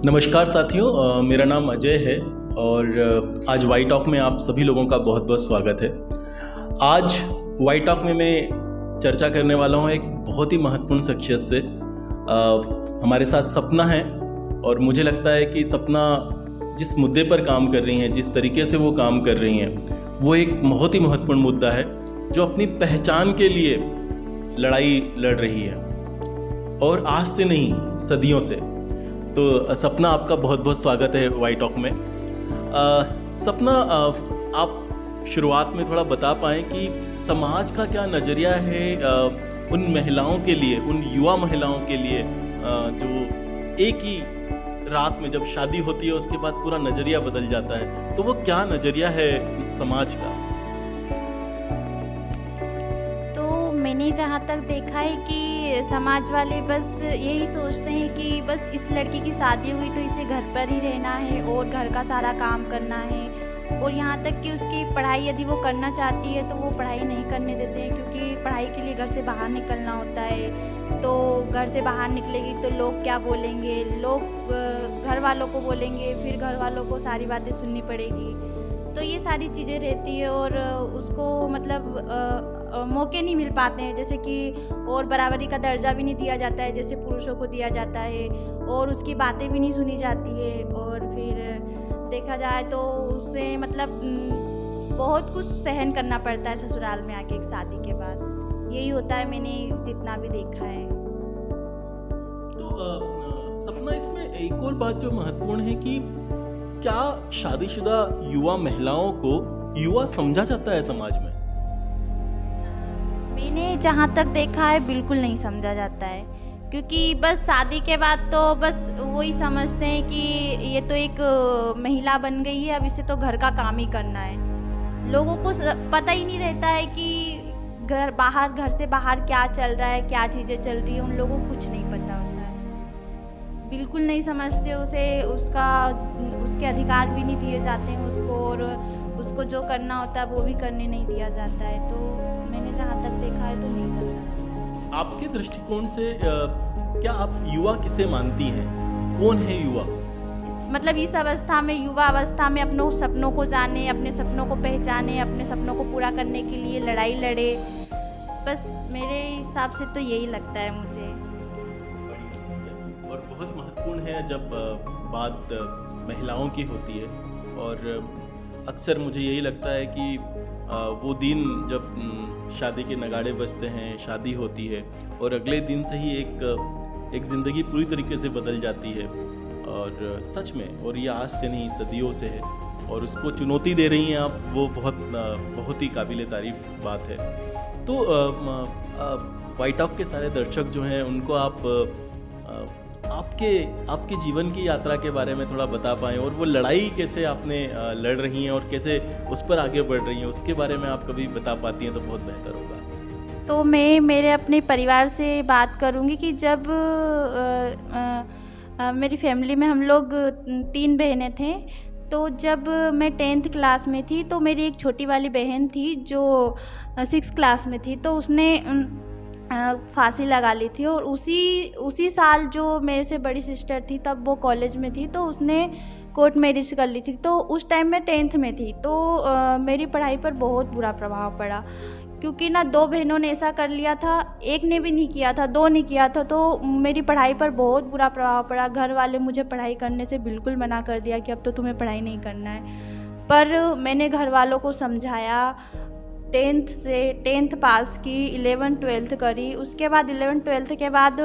नमस्कार साथियों, मेरा नाम अजय है और आज वाई टॉक में आप सभी लोगों का बहुत बहुत स्वागत है। आज वाई टॉक में मैं चर्चा करने वाला हूँ एक बहुत ही महत्वपूर्ण शख्सियत से। हमारे साथ सपना है और मुझे लगता है कि सपना जिस मुद्दे पर काम कर रही हैं, जिस तरीके से वो काम कर रही हैं, वो एक बहुत ही महत्वपूर्ण मुद्दा है जो अपनी पहचान के लिए लड़ाई लड़ रही है और आज से नहीं, सदियों से। तो सपना, आपका बहुत बहुत स्वागत है वाई टॉक में। सपना, आप शुरुआत में थोड़ा बता पाएँ कि समाज का क्या नज़रिया है उन महिलाओं के लिए, उन युवा महिलाओं के लिए जो एक ही रात में जब शादी होती है उसके बाद पूरा नज़रिया बदल जाता है, तो वो क्या नज़रिया है उस समाज का? तो मैंने जहाँ तक देखा है कि समाज वाले बस यही सोचते हैं कि बस इस लड़की की शादी हुई तो इसे घर पर ही रहना है और घर का सारा काम करना है, और यहाँ तक कि उसकी पढ़ाई यदि वो करना चाहती है तो वो पढ़ाई नहीं करने देते हैं, क्योंकि पढ़ाई के लिए घर से बाहर निकलना होता है। तो घर से बाहर निकलेगी तो लोग क्या बोलेंगे, लोग घर वालों को बोलेंगे, फिर घर वालों को सारी बातें सुननी पड़ेगी। तो ये सारी चीज़ें रहती है और उसको मतलब मौके नहीं मिल पाते हैं, जैसे कि और बराबरी का दर्जा भी नहीं दिया जाता है जैसे पुरुषों को दिया जाता है, और उसकी बातें भी नहीं सुनी जाती है। और फिर देखा जाए तो उसे मतलब बहुत कुछ सहन करना पड़ता है ससुराल में आके एक शादी के बाद। यही होता है, मैंने जितना भी देखा है। तो सपना, इसमें एक और बात जो महत्वपूर्ण है कि क्या शादीशुदा युवा महिलाओं को युवा समझा जाता है समाज में? मैंने जहाँ तक देखा है बिल्कुल नहीं समझा जाता है, क्योंकि बस शादी के बाद तो बस वही समझते हैं कि ये तो एक महिला बन गई है, अब इसे तो घर का काम ही करना है। लोगों को पता ही नहीं रहता है कि घर से बाहर क्या चल रहा है, क्या चीज़ें चल रही है, उन लोगों को कुछ नहीं पता होता है। बिल्कुल नहीं समझते उसे, उसके अधिकार भी नहीं दिए जाते हैं उसको, और उसको जो करना होता है वो भी करने नहीं दिया जाता है। तो मैंने जहाँ तक देखा है तो नहीं समझा जाता है। आपके दृष्टिकोण से क्या आप युवा किसे मानती हैं? कौन है युवा? मतलब इस अवस्था में, युवा अवस्था में अपनों सपनों को जाने, अपने सपनों को पहचाने, अपने सपनों को पूरा करने के लिए लड़ाई लड़े। बस मेरे हिसाब से तो यही लगता है मुझे। और बहुत महत्वपूर्ण है जब बात महिलाओं की होती है, और अक्सर मुझे यही लगता है कि वो दिन जब शादी के नगाड़े बजते हैं, शादी होती है और अगले दिन से ही एक ज़िंदगी पूरी तरीके से बदल जाती है। और सच में, और ये आज से नहीं, सदियों से है, और उसको चुनौती दे रही हैं आप, वो बहुत ही काबिल तारीफ़ बात है। तो वाई टॉक के सारे दर्शक जो हैं उनको आप आपके जीवन की यात्रा के बारे में थोड़ा बता पाएँ, और वो लड़ाई कैसे आपने लड़ रही हैं और कैसे उस पर आगे बढ़ रही हैं, उसके बारे में आप कभी बता पाती हैं तो बहुत बेहतर होगा। तो मैं मेरे अपने परिवार से बात करूँगी कि जब मेरी फैमिली में हम लोग 3 बहनें थे। तो जब मैं 10th क्लास में थी तो मेरी एक छोटी वाली बहन थी जो 6th क्लास में थी, तो उसने फांसी लगा ली थी। और उसी साल जो मेरे से बड़ी सिस्टर थी, तब वो कॉलेज में थी, तो उसने कोर्ट मैरिज कर ली थी। तो उस टाइम मैं 10th में थी, तो मेरी पढ़ाई पर बहुत बुरा प्रभाव पड़ा, क्योंकि ना 2 बहनों ने ऐसा कर लिया था, एक ने भी नहीं किया था, 2 ने किया था। तो मेरी पढ़ाई पर बहुत बुरा प्रभाव पड़ा। घर वाले मुझे पढ़ाई करने से बिल्कुल मना कर दिया कि अब तो तुम्हें पढ़ाई नहीं करना है। पर मैंने घर वालों को समझाया, 10th पास की, 11th 12th करी, उसके बाद 11th 12th के बाद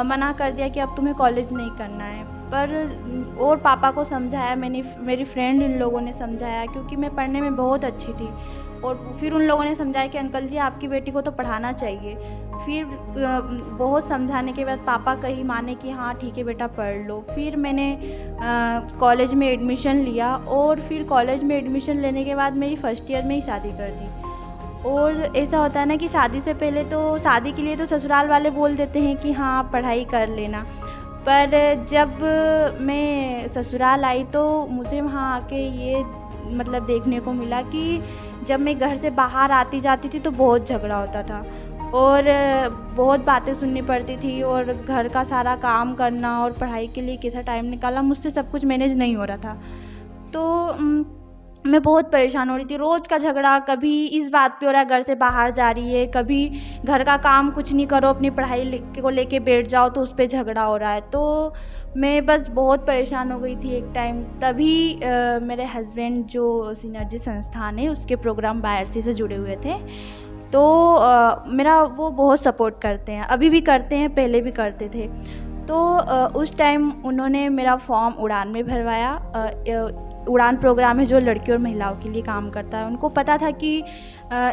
मना कर दिया कि अब तुम्हें कॉलेज नहीं करना है। पर और पापा को समझाया मैंने, मेरी फ्रेंड इन लोगों ने समझाया, क्योंकि मैं पढ़ने में बहुत अच्छी थी। और फिर उन लोगों ने समझाया कि अंकल जी आपकी बेटी को तो पढ़ाना चाहिए। फिर बहुत समझाने के बाद पापा कहीं माने कि हाँ ठीक है बेटा पढ़ लो। फिर मैंने कॉलेज में एडमिशन लिया, और फिर कॉलेज में एडमिशन लेने के बाद मेरी फर्स्ट ईयर में ही शादी कर दी। और ऐसा होता है ना कि शादी से पहले तो, शादी के लिए तो ससुराल वाले बोल देते हैं कि हाँ पढ़ाई कर लेना, पर जब मैं ससुराल आई तो मुझे वहाँ आके ये मतलब देखने को मिला कि जब मैं घर से बाहर आती जाती थी तो बहुत झगड़ा होता था। और बहुत बातें सुननी पड़ती थी और घर का सारा काम करना और पढ़ाई के लिए कैसा टाइम निकालना, मुझसे सब कुछ मैनेज नहीं हो रहा था। तो मैं बहुत परेशान हो रही थी। रोज़ का झगड़ा, कभी इस बात पे हो रहा है घर से बाहर जा रही है, कभी घर का काम कुछ नहीं करो, अपनी पढ़ाई को लेके बैठ जाओ तो उस पे झगड़ा हो रहा है। तो मैं बस बहुत परेशान हो गई थी एक टाइम। तभी मेरे हस्बैंड जो सिनर्जी संस्थान है उसके प्रोग्राम बायरसी से जुड़े हुए थे, तो मेरा वो बहुत सपोर्ट करते हैं, अभी भी करते हैं, पहले भी करते थे। तो उस टाइम उन्होंने मेरा फॉर्म उड़ान में भरवाया। उड़ान प्रोग्राम है जो लड़कियों और महिलाओं के लिए काम करता है। उनको पता था कि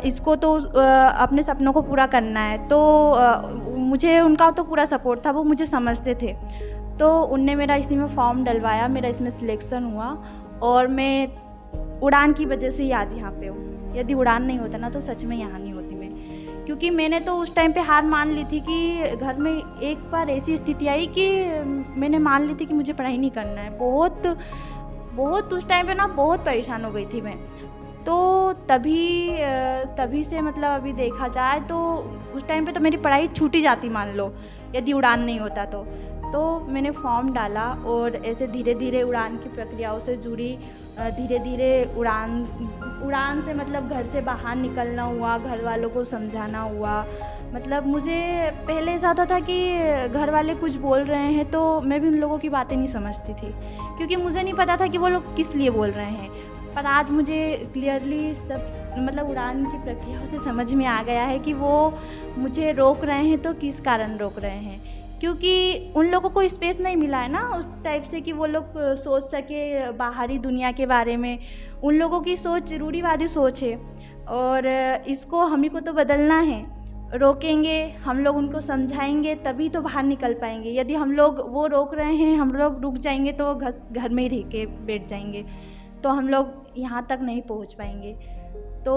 इसको तो अपने सपनों को पूरा करना है, तो मुझे उनका तो पूरा सपोर्ट था, वो मुझे समझते थे। तो उनने मेरा इसी में फॉर्म डलवाया, मेरा इसमें सिलेक्शन हुआ और मैं उड़ान की वजह से ही आज यहाँ पे हूँ। यदि उड़ान नहीं होता ना तो सच में यहाँ नहीं होती मैं, क्योंकि मैंने तो उस टाइम पे हार मान ली थी कि घर में एक बार ऐसी स्थिति आई कि मैंने मान ली थी कि मुझे पढ़ाई नहीं करना है। बहुत उस टाइम पे ना बहुत परेशान हो गई थी मैं। तो तभी से मतलब अभी देखा जाए तो उस टाइम पे तो मेरी पढ़ाई छूट ही जाती मान लो, यदि उड़ान नहीं होता तो मैंने फॉर्म डाला और ऐसे धीरे धीरे उड़ान की प्रक्रियाओं से जुड़ी। धीरे धीरे उड़ान से मतलब घर से बाहर निकलना हुआ, घर वालों को समझाना हुआ। मतलब मुझे पहले ऐसा होता था कि घर वाले कुछ बोल रहे हैं तो मैं भी उन लोगों की बातें नहीं समझती थी, क्योंकि मुझे नहीं पता था कि वो लोग किस लिए बोल रहे हैं। पर आज मुझे क्लियरली सब मतलब उड़ान की प्रक्रियाओं से समझ में आ गया है कि वो मुझे रोक रहे हैं तो किस कारण रोक रहे हैं, क्योंकि उन लोगों को स्पेस नहीं मिला है ना उस टाइप से कि वो लोग सोच सके बाहरी दुनिया के बारे में। उन लोगों की सोच रूढ़िवादी सोच है और इसको हम ही को तो बदलना है। रोकेंगे हम लोग, उनको समझाएंगे तभी तो बाहर निकल पाएंगे। यदि हम लोग वो रोक रहे हैं, हम लोग रुक जाएंगे तो वो घर में ही रह के बैठ जाएंगे, तो हम लोग यहाँ तक नहीं पहुँच पाएंगे। तो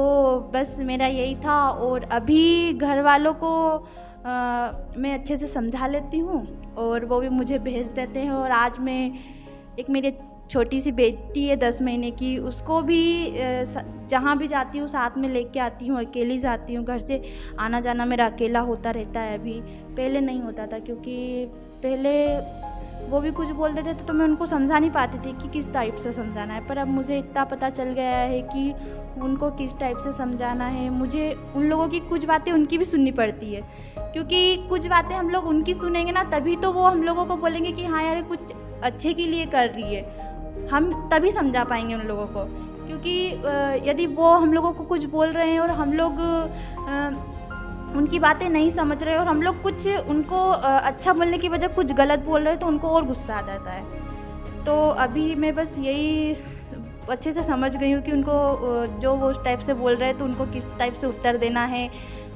बस मेरा यही था। और अभी घर वालों को मैं अच्छे से समझा लेती हूँ और वो भी मुझे भेज देते हैं। और आज मैं एक मेरी छोटी सी बेटी है 10 महीने की, उसको भी जहाँ भी जाती हूँ साथ में लेके आती हूँ, अकेली जाती हूँ। घर से आना जाना मेरा अकेला होता रहता है अभी, पहले नहीं होता था, क्योंकि पहले वो भी कुछ बोल देते थे तो मैं उनको समझा नहीं पाती थी कि किस टाइप से समझाना है। पर अब मुझे इतना पता चल गया है कि उनको किस टाइप से समझाना है। मुझे उन लोगों की कुछ बातें उनकी भी सुननी पड़ती है, क्योंकि कुछ बातें हम लोग उनकी सुनेंगे ना तभी तो वो हम लोगों को बोलेंगे कि हाँ यार कुछ अच्छे के लिए कर रही है, हम तभी समझा पाएंगे उन लोगों को। क्योंकि यदि वो हम लोगों को कुछ बोल रहे हैं और हम लोग उनकी बातें नहीं समझ रहे और हम लोग कुछ उनको अच्छा बोलने की वजह कुछ गलत बोल रहे हैं तो उनको और गुस्सा आ जाता है। तो अभी मैं बस यही अच्छे से समझ गई हूँ कि उनको जो वो उस टाइप से बोल रहे हैं तो उनको किस टाइप से उत्तर देना है,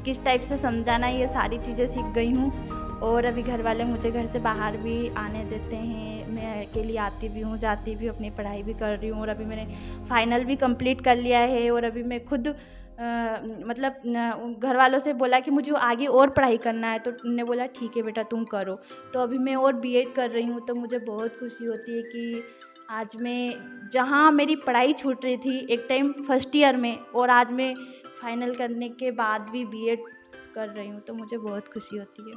किस टाइप से समझाना है, ये सारी चीज़ें सीख गई हूँ। और अभी घर वाले मुझे घर से बाहर भी आने देते हैं, मैं अकेली आती भी हूँ, जाती भी हूँ, अपनी पढ़ाई भी कर रही हूँ। और अभी मैंने फाइनल भी कंप्लीट कर लिया है और अभी मैं खुद मतलब घर वालों से बोला कि मुझे आगे और पढ़ाई करना है, तो उन्होंने बोला ठीक है बेटा तुम करो। तो अभी मैं और बीएड कर रही हूँ, तो मुझे बहुत खुशी होती है कि आज मैं जहाँ मेरी पढ़ाई छूट रही थी एक टाइम फर्स्ट ईयर में, और आज मैं फाइनल करने के बाद भी बीएड कर रही हूँ, तो मुझे बहुत खुशी होती है।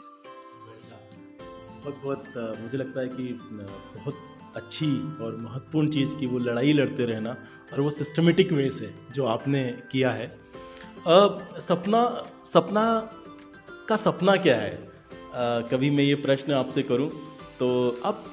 बहुत मुझे लगता है कि बहुत अच्छी और महत्वपूर्ण चीज़ की वो लड़ाई लड़ते रहना, और वो सिस्टमेटिक वे से जो आपने किया है। सपना का सपना क्या है? कभी मैं ये प्रश्न आपसे करूं तो अब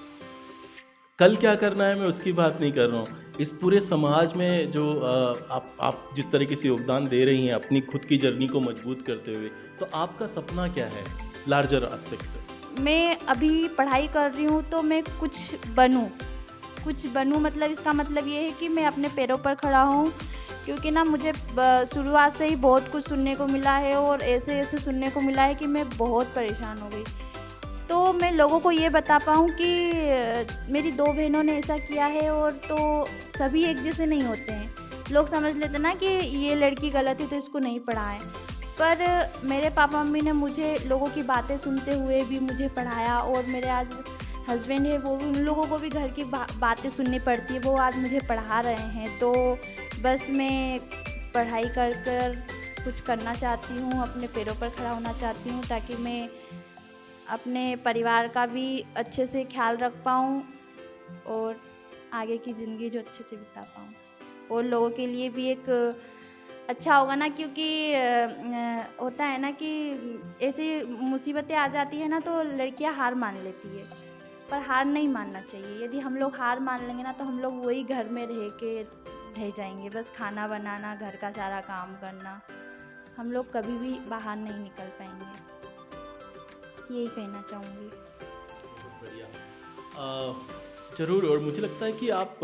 कल क्या करना है मैं उसकी बात नहीं कर रहा हूँ। इस पूरे समाज में जो आप जिस तरीके से योगदान दे रही हैं अपनी खुद की जर्नी को मजबूत करते हुए, तो आपका सपना क्या है लार्जर एस्पेक्ट से? मैं अभी पढ़ाई कर रही हूँ तो मैं कुछ बनूँ मतलब इसका मतलब ये है कि मैं अपने पैरों पर खड़ा हूँ। क्योंकि ना मुझे शुरुआत से ही बहुत कुछ सुनने को मिला है और ऐसे सुनने को मिला है कि मैं बहुत परेशान हो गई। तो मैं लोगों को ये बता पाऊँ कि मेरी 2 बहनों ने ऐसा किया है, और तो सभी एक जैसे नहीं होते हैं। लोग समझ लेते ना कि ये लड़की गलत है तो इसको नहीं पढ़ाएं, पर मेरे पापा मम्मी ने मुझे लोगों की बातें सुनते हुए भी मुझे पढ़ाया। और मेरे आज हस्बैंड है, वो भी, उन लोगों को भी घर की बातें सुननी पड़ती है, वो आज मुझे पढ़ा रहे हैं। तो बस मैं पढ़ाई कर कुछ करना चाहती हूँ, अपने पैरों पर खड़ा होना चाहती हूँ, ताकि मैं अपने परिवार का भी अच्छे से ख्याल रख पाऊँ और आगे की ज़िंदगी जो अच्छे से बिता पाऊँ, और लोगों के लिए भी एक अच्छा होगा ना। क्योंकि होता है ना कि ऐसी मुसीबतें आ जाती है ना तो लड़कियां हार मान लेती है, पर हार नहीं मानना चाहिए। यदि हम लोग हार मान लेंगे ना तो हम लोग वही घर में रह जाएंगे, बस खाना बनाना, घर का सारा काम करना, हम लोग कभी भी बाहर नहीं निकल पाएंगे। यही कहना चाहूँगी। बहुत बढ़िया। ज़रूर। और मुझे लगता है कि आप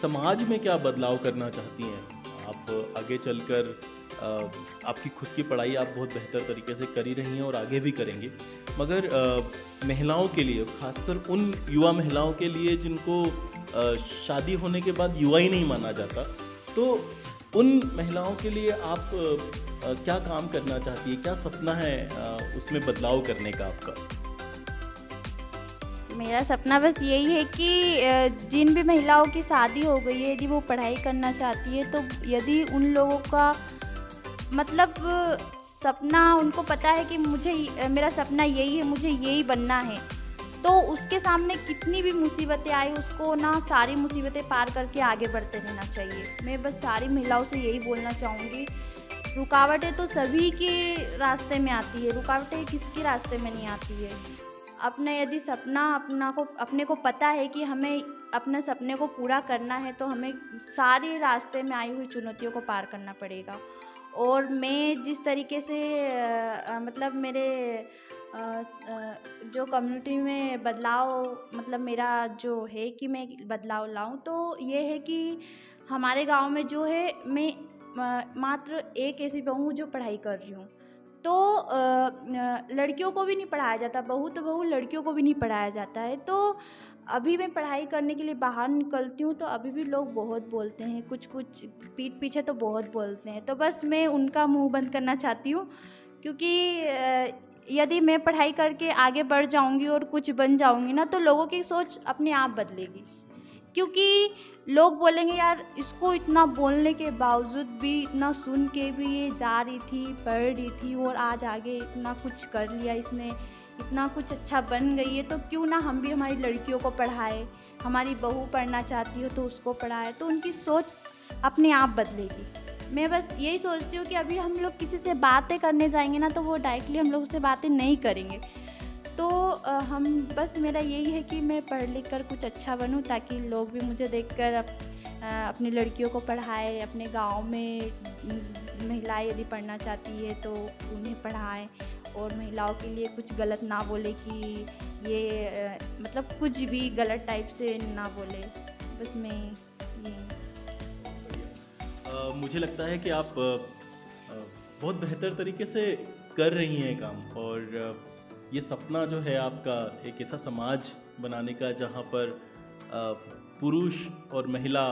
समाज में क्या बदलाव करना चाहती हैं? आप आगे चलकर आपकी खुद की पढ़ाई आप बहुत बेहतर तरीके से कर ही रही हैं और आगे भी करेंगी, मगर महिलाओं के लिए, खासकर उन युवा महिलाओं के लिए जिनको शादी होने के बाद युवा ही नहीं माना जाता, तो उन महिलाओं के लिए आप क्या काम करना चाहती है? क्या सपना है उसमें बदलाव करने का आपका? मेरा सपना बस यही है कि जिन भी महिलाओं की शादी हो गई है, यदि वो पढ़ाई करना चाहती है, तो यदि उन लोगों का मतलब सपना, उनको पता है कि मेरा सपना यही है, मुझे यही बनना है, तो उसके सामने कितनी भी मुसीबतें आए, उसको ना सारी मुसीबतें पार करके आगे बढ़ते रहना चाहिए। मैं बस सारी महिलाओं से यही बोलना चाहूँगी, रुकावटें तो सभी के रास्ते में आती है, रुकावटें किसके रास्ते में नहीं आती है। अपना यदि सपना अपने को पता है कि हमें अपने सपने को पूरा करना है, तो हमें सारे रास्ते में आई हुई चुनौतियों को पार करना पड़ेगा। और मैं जिस तरीके से मतलब मेरे जो कम्युनिटी में बदलाव, मतलब मेरा जो है कि मैं बदलाव लाऊं, तो ये है कि हमारे गांव में जो है, मैं मात्र एक ऐसी बहू हूँ जो पढ़ाई कर रही हूँ। तो लड़कियों को भी नहीं पढ़ाया जाता, बहू तो बहू, लड़कियों को भी नहीं पढ़ाया जाता है। तो अभी मैं पढ़ाई करने के लिए बाहर निकलती हूँ तो अभी भी लोग बहुत बोलते हैं, कुछ पीठ पीछे तो बहुत बोलते हैं। तो बस मैं उनका मुंह बंद करना चाहती हूँ, क्योंकि यदि मैं पढ़ाई करके आगे बढ़ जाऊँगी और कुछ बन जाऊँगी ना, तो लोगों की सोच अपने आप बदलेगी। क्योंकि लोग बोलेंगे, यार इसको इतना बोलने के बावजूद भी, इतना सुन के भी ये जा रही थी, पढ़ रही थी और आज आगे इतना कुछ कर लिया इसने, इतना कुछ अच्छा बन गई है, तो क्यों ना हम भी हमारी लड़कियों को पढ़ाए, हमारी बहू पढ़ना चाहती हो तो उसको पढ़ाए। तो उनकी सोच अपने आप बदलेगी। मैं बस यही सोचती हूँ कि अभी हम लोग किसी से बातें करने जाएंगे ना, तो वो डायरेक्टली हम लोग से बातें नहीं करेंगे। तो हम बस मेरा यही है कि मैं पढ़ लिख कर कुछ अच्छा बनूं, ताकि लोग भी मुझे देखकर अपनी लड़कियों को पढ़ाए। अपने गांव में महिलाएं यदि पढ़ना चाहती है तो उन्हें पढ़ाएं, और महिलाओं के लिए कुछ गलत ना बोले कि ये मतलब कुछ भी गलत टाइप से ना बोले। बस मैं ये मुझे लगता है कि आप बहुत बेहतर तरीके से कर रही हैं काम, और ये सपना जो है आपका एक ऐसा समाज बनाने का जहाँ पर पुरुष और महिला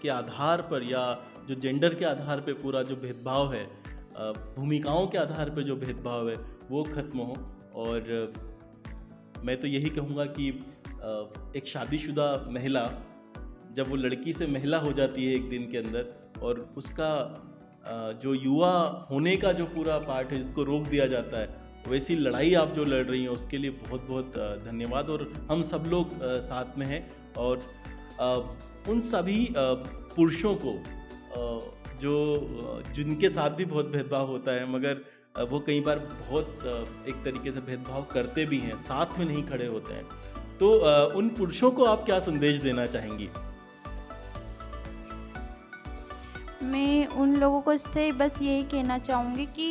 के आधार पर, या जो जेंडर के आधार पे पूरा जो भेदभाव है, भूमिकाओं के आधार पर जो भेदभाव है वो ख़त्म हो। और मैं तो यही कहूँगा कि एक शादीशुदा महिला जब वो लड़की से महिला हो जाती है एक दिन के अंदर, और उसका जो युवा होने का जो पूरा पार्ट है जिसको रोक दिया जाता है, वैसी लड़ाई आप जो लड़ रही हैं उसके लिए बहुत बहुत धन्यवाद। और हम सब लोग साथ में हैं, और उन सभी पुरुषों को जिनके साथ भी बहुत भेदभाव होता है, मगर वो कई बार बहुत एक तरीके से भेदभाव करते भी हैं, साथ में नहीं खड़े होते हैं, तो उन पुरुषों को आप क्या संदेश देना चाहेंगी? मैं उन लोगों को से बस यही कहना चाहूँगी कि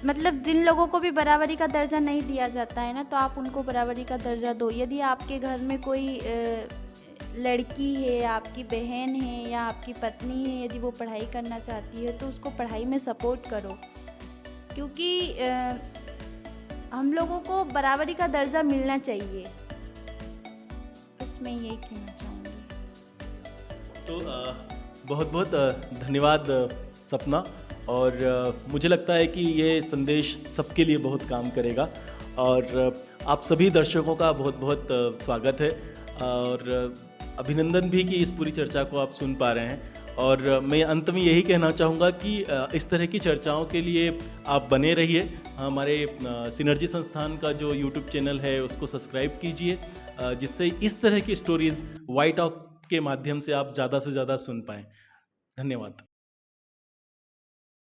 मतलब जिन लोगों को भी बराबरी का दर्जा नहीं दिया जाता है ना, तो आप उनको बराबरी का दर्जा दो। यदि आपके घर में कोई लड़की है, आपकी बहन है या आपकी पत्नी है, यदि वो पढ़ाई करना चाहती है तो उसको पढ़ाई में सपोर्ट करो, क्योंकि हम लोगों को बराबरी का दर्जा मिलना चाहिए। बस मैं यही कहना चाहूँगी। तो बहुत बहुत धन्यवाद सपना, और मुझे लगता है कि ये संदेश सबके लिए बहुत काम करेगा। और आप सभी दर्शकों का बहुत बहुत स्वागत है, और अभिनंदन भी कि इस पूरी चर्चा को आप सुन पा रहे हैं। और मैं अंत में यही कहना चाहूँगा कि इस तरह की चर्चाओं के लिए आप बने रहिए। हमारे सिनर्जी संस्थान का जो यूट्यूब चैनल है उसको सब्सक्राइब कीजिए, जिससे इस तरह की स्टोरीज़ वाई टॉक के माध्यम से आप ज़्यादा से ज़्यादा सुन पाएँ। धन्यवाद।